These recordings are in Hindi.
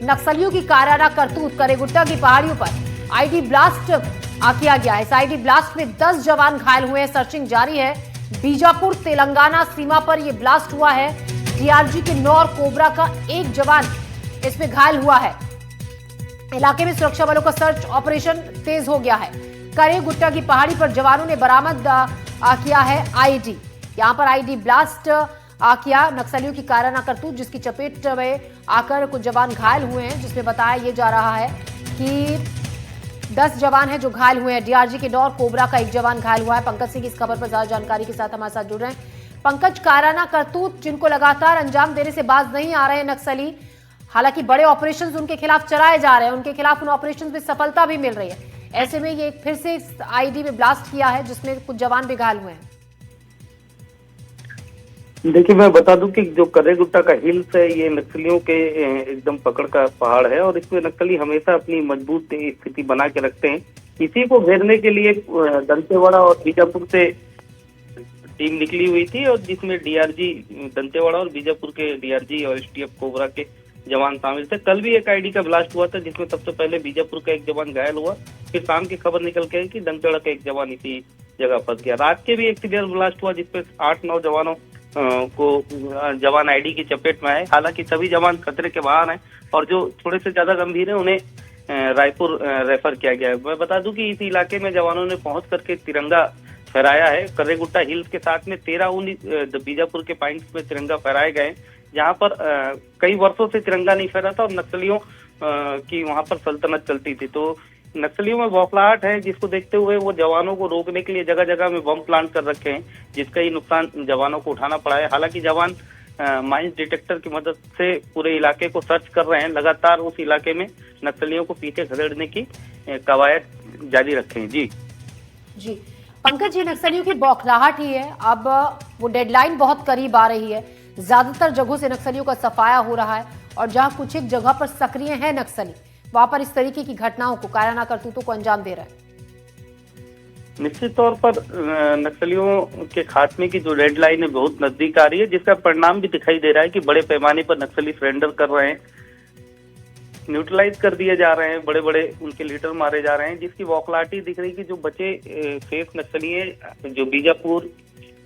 नक्सलियों की कायराना करतूत, करेगुट्टा की पहाड़ियों पर आईडी ब्लास्ट किया गया है। इस आईडी ब्लास्ट में 10 जवान घायल हुए हैं। सर्चिंग जारी है। बीजापुर तेलंगाना सीमा पर यह ब्लास्ट हुआ है। डीआरजी के 9 और कोबरा का 1 जवान इसमें घायल हुआ है। इलाके में सुरक्षा बलों का सर्च ऑपरेशन तेज हो गया है। करेगुट्टा की पहाड़ी पर जवानों ने बरामद किया है आईडी। यहां पर आईडी ब्लास्ट किया। नक्सलियों की कायराना करतूत, जिसकी चपेट में आकर कुछ जवान घायल हुए हैं, जिसमें बताया यह जा रहा है कि 10 जवान हैं जो घायल हुए हैं। डीआरजी के 9 और कोबरा का 1 जवान घायल हुआ है। पंकज सिंह इस खबर पर ज्यादा जानकारी के साथ हमारे साथ जुड़ रहे हैं। पंकज, कायराना करतूत जिनको लगातार अंजाम देने से बाज नहीं आ रहे हैं नक्सली, हालांकि बड़े ऑपरेशंस उनके खिलाफ चलाए जा रहे हैं, उनके खिलाफ उन ऑपरेशंस में सफलता भी मिल रही है। ऐसे में ये फिर से आईडी में ब्लास्ट किया है, जिसमें कुछ जवान भी घायल हुए हैं। देखिए, मैं बता दूं कि जो करेगुट्टा का हिल्स है, ये नक्सलियों के एकदम पकड़ का पहाड़ है और इसमें नक्सली हमेशा अपनी मजबूत स्थिति बना के रखते हैं। इसी को घेरने के लिए दंतेवाड़ा और बीजापुर से टीम निकली हुई थी और जिसमें डीआरजी दंतेवाड़ा और बीजापुर के डीआरजी और एसटीएफ कोबरा के जवान शामिल थे। कल भी एक आईडी का ब्लास्ट हुआ था, जिसमें सबसे पहले बीजापुर का 1 जवान घायल हुआ। फिर शाम की खबर निकल के आई कि दंतेवाड़ा का 1 जवान इसी जगह फंस गया। रात के भी एक सीरियल ब्लास्ट हुआ, जिसपे 8-9 जवानों को जवान आईडी की चपेट में आए। हालांकि सभी जवान खतरे के बाहर हैं और जो थोड़े से ज्यादा गंभीर है उन्हें रायपुर रेफर किया गया है। मैं बता दूं कि इस इलाके में जवानों ने पहुंच करके तिरंगा फहराया है। करेगुट्टा हिल्स के साथ में 13-19 बीजापुर के पॉइंट्स में तिरंगा फहराए गए, जहां पर कई वर्षों से तिरंगा नहीं फहरा था और नक्सलियों की वहां पर सल्तनत चलती थी। तो नक्सलियों में बौखलाहट है, जिसको देखते हुए वो जवानों को रोकने के लिए जगह जगह में बम प्लांट कर रखे हैं, जिसका ही नुकसान जवानों को उठाना पड़ा है। हालांकि जवान माइंस डिटेक्टर की मदद से पूरे इलाके को सर्च कर रहे हैं। लगातार उस इलाके में नक्सलियों को पीछे खदेड़ने की कवायद जारी रखे हैं। जी पंकज, ये नक्सलियों की बौखलाहट ही है। अब वो डेडलाइन बहुत करीब आ रही है। ज्यादातर जगहों से नक्सलियों का सफाया हो रहा है और जहां कुछ एक जगह पर सक्रिय है नक्सली, वहां पर इस तरीके की घटनाओं को, कायराना करतूतों को अंजाम दे रहे हैं। निश्चित तौर पर नक्सलियों के खात्मे की जो डेडलाइन है बहुत नजदीक आ रही है, जिसका परिणाम भी दिखाई दे रहा है कि बड़े पैमाने पर नक्सली सरेंडर कर रहे हैं, न्यूट्रलाइज कर दिए जा रहे हैं, बड़े बड़े उनके लीडर मारे जा रहे हैं, जिसकी बौखलाहटी दिख रही है कि जो बचे शेष नक्सली है जो बीजापुर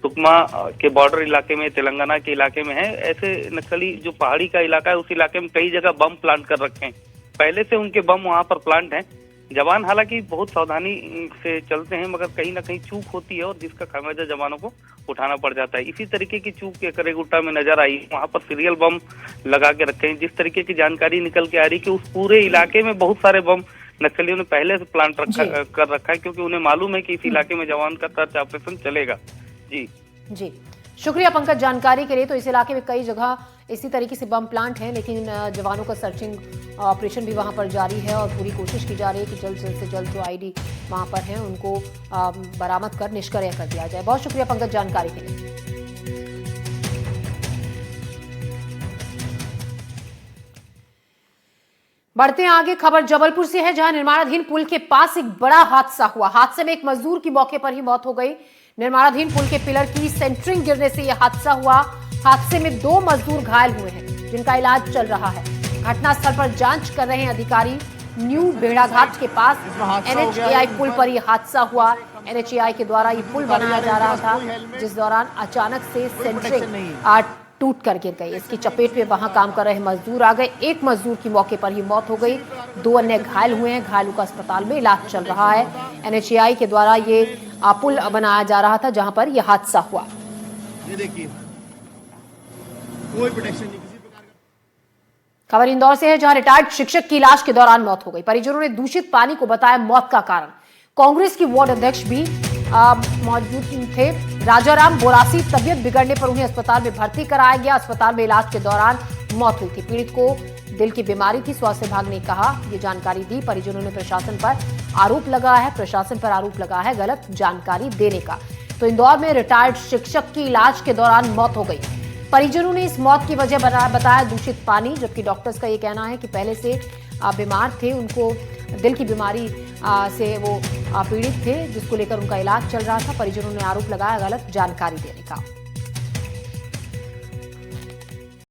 सुकमा के बॉर्डर इलाके में, तेलंगाना के इलाके में है, ऐसे नक्सली जो पहाड़ी का इलाका है उस इलाके में कई जगह बम प्लांट कर रखे हैं। पहले से उनके बम वहां पर प्लांट हैं। जवान हालांकि बहुत सावधानी से चलते हैं, मगर कहीं ना कहीं चूक होती है और जिसका खामियाजा जवानों को उठाना पड़ जाता है। इसी तरीके की चूक के करेगुट्टा में नजर आई। वहां पर सीरियल बम लगा के रखे हैं। जिस तरीके की जानकारी निकल के आ रही कि उस पूरे इलाके में बहुत सारे बम नक्सलियों ने पहले से प्लांट कर रखा है, क्योंकि उन्हें मालूम है कि इस इलाके में जवान का सर्च ऑपरेशन चलेगा। जी शुक्रिया पंकज जानकारी के लिए। तो इस इलाके में कई जगह इसी तरीके से बम प्लांट हैं, लेकिन जवानों का सर्चिंग ऑपरेशन भी वहां पर जारी है और पूरी कोशिश की जा रही है कि जल्द से जल्द जो आईडी वहां पर हैं उनको बरामद कर निष्क्रिय कर दिया जाए। बहुत शुक्रिया पंकज जानकारी के लिए। बढ़ते हैं आगे। खबर जबलपुर से है, जहां निर्माणाधीन पुल के पास एक बड़ा हादसा हुआ। हादसे में एक मजदूर की मौके पर ही मौत हो गई। निर्माणाधीन पुल के पिलर की सेंटरिंग गिरने से यह हादसा हुआ। हादसे में 2 मजदूर घायल हुए हैं, जिनका इलाज चल रहा है। घटनास्थल पर जांच कर रहे हैं अधिकारी। न्यू बेड़ाघाट के पास NHAI पुल पर यह हादसा हुआ। NHAI के द्वारा यह पुल बनाया जा रहा था, जिस दौरान अचानक से सेंटरिंग टूट कर गिर गई। इसकी चपेट में वहां काम कर रहे मजदूर आ गए। एक मजदूर की मौके पर ही मौत हो गई। 2 अन्य घायल हुए हैं। घायलों का अस्पताल में इलाज चल रहा है। NHAI के द्वारा ये पुल बनाया जा रहा था, जहां पर यह हादसा हुआ। ये देखिए, कोई प्रोटेक्शन नहीं किसी प्रकार का। खबर इंदौर से है, जहां रिटायर्ड शिक्षक की इलाज के दौरान मौत हो गई। परिजनों ने दूषित पानी को बताया मौत का कारण। कांग्रेस की वार्ड अध्यक्ष भी मौजूद थे। राजाराम बोरासी, तबियत बिगड़ने पर उन्हें अस्पताल में भर्ती कराया गया। अस्पताल में इलाज के दौरान मौत हुई थी। पीड़ित को दिल की बीमारी थी। स्वास्थ्य विभाग ने कहा, ये जानकारी दी। परिजनों ने प्रशासन पर आरोप लगाया है गलत जानकारी देने का। तो इंदौर में रिटायर्ड शिक्षक की इलाज के दौरान मौत हो गई। परिजनों ने इस मौत की वजह बताया दूषित पानी, जबकि डॉक्टर्स का ये कहना है कि पहले से बीमार थे, उनको दिल की बीमारी से वो पीड़ित थे, जिसको लेकर उनका इलाज चल रहा था। परिजनों ने आरोप लगाया गलत जानकारी देने का।